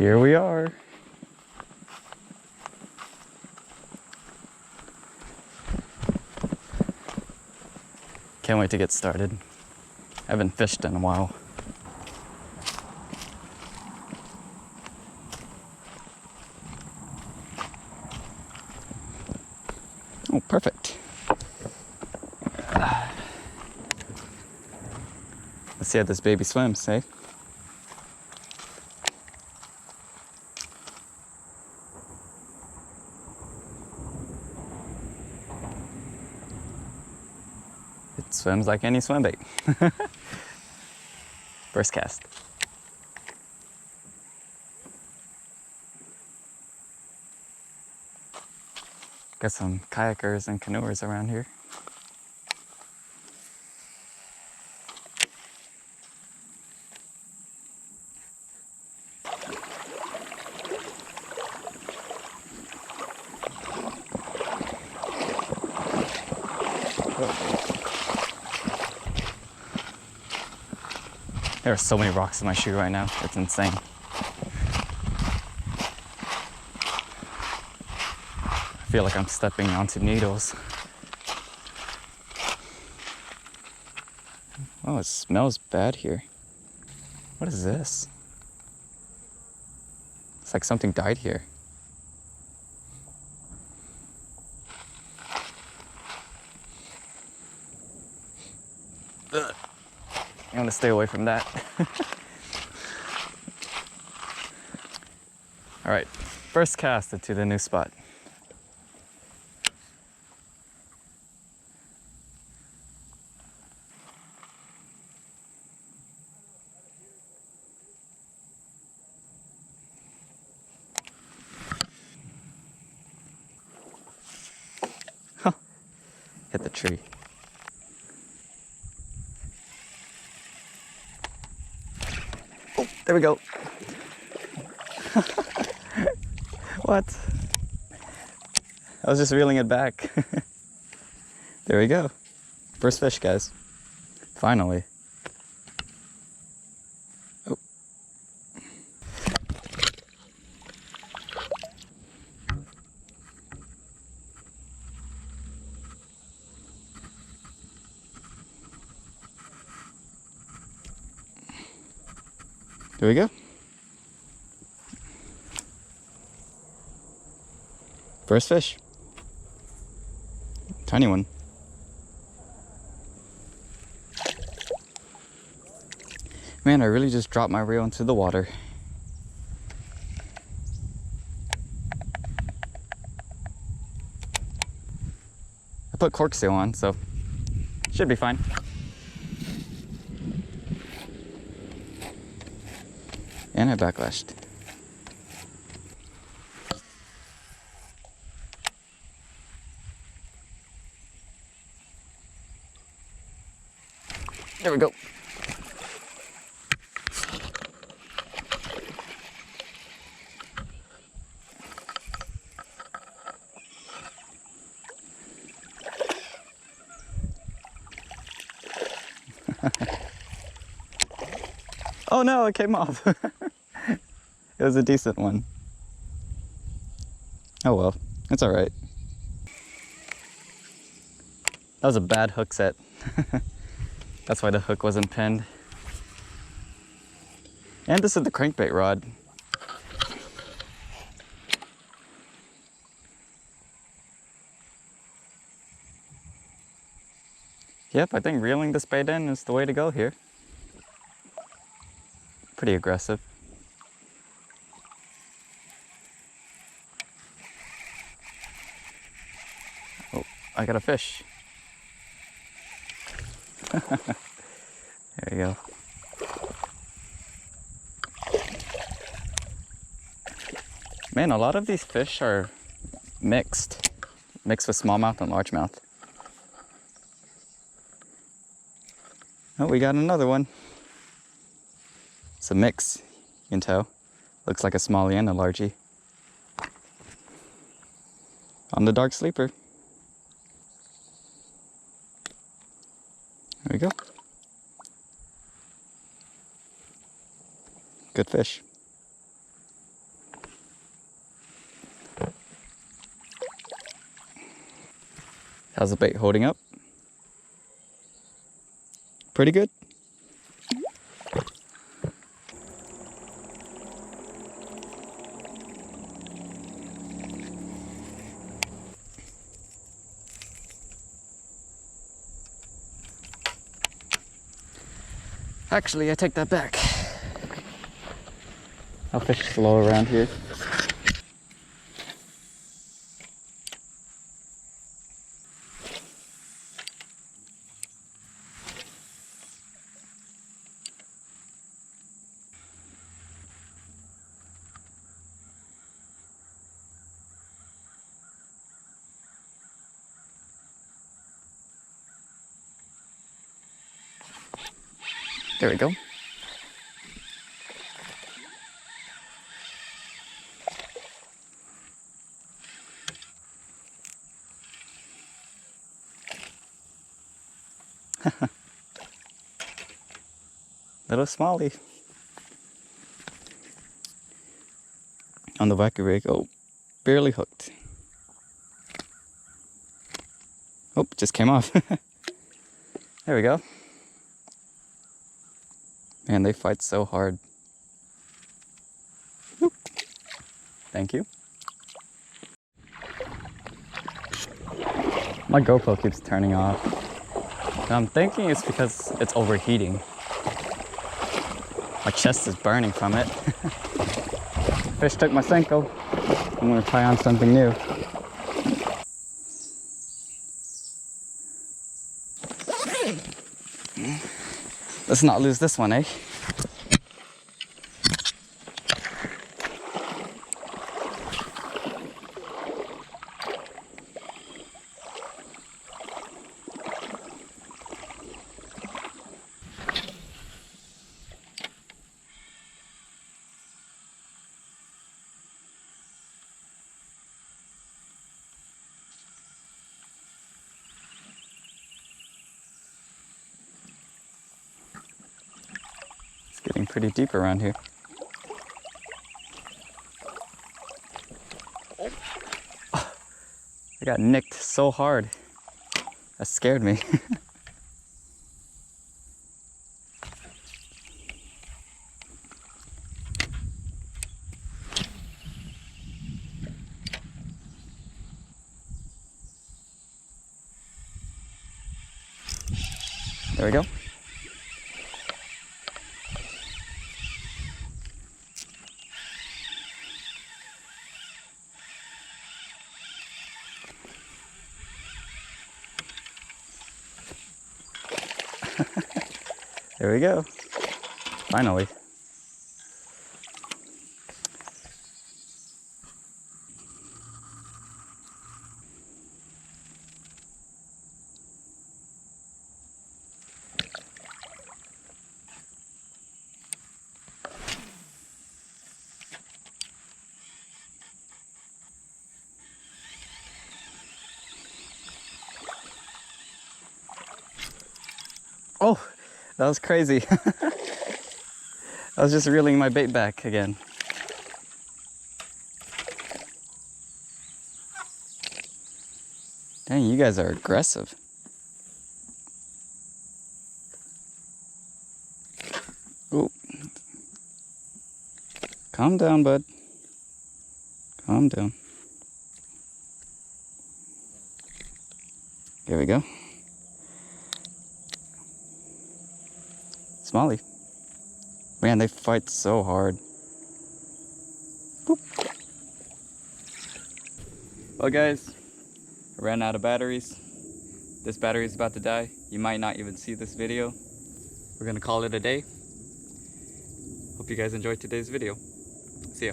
Here we are. Can't wait to get started. I haven't fished in a while. Oh, perfect. Let's see how this baby swims, eh? It swims like any swim bait. First cast. Got some kayakers and canoers around here. There are so many rocks in my shoe right now, it's insane. I feel like I'm stepping onto needles. Oh, it smells bad here. What is this? It's like something died here. Ugh. I'm gonna stay away from that. All right, first cast into the new spot. Huh. Hit the tree. Oh, there we go. What? I was just reeling it back. There we go. First fish, guys. Finally. Oh. There we go. First fish. Tiny one. Man, I really just dropped my reel into the water. I put cork seal on, so should be fine. And I backlashed. There we go. Oh no, it came off. It was a decent one. Oh well, it's all right. That was a bad hook set. That's why the hook wasn't pinned. And this is the crankbait rod. Yep, I think reeling this bait in is the way to go here. Pretty aggressive. Oh, I got a fish. There you go. Man, a lot of these fish are mixed with smallmouth and largemouth. Oh, we got another one. It's a mix, you can tell. Looks like a smallie and a largie. On the dark sleeper. There we go. Good fish. How's the bait holding up? Pretty good. Actually, I take that back. I'll fish slow around here. There we go. Little smallie. On the wacky rig. Oh, barely hooked. Oh, just came off. There we go. Man, they fight so hard. Oop. Thank you. My GoPro keeps turning off. And I'm thinking it's because it's overheating. My chest is burning from it. Fish took my Senko. I'm gonna try on something new. Let's not lose this one, eh? Getting pretty deep around here. Oh, I got nicked so hard. That scared me. There we go. There we go. Finally. Oh, that was crazy. I was just reeling my bait back again. Dang, you guys are aggressive. Ooh. Calm down, bud. Calm down. Here we go. Smallie. Man, they fight so hard. Boop. Well guys, I ran out of batteries. This battery is about to die. You might not even see this video. We're gonna call it a day. Hope you guys enjoyed today's video. See ya.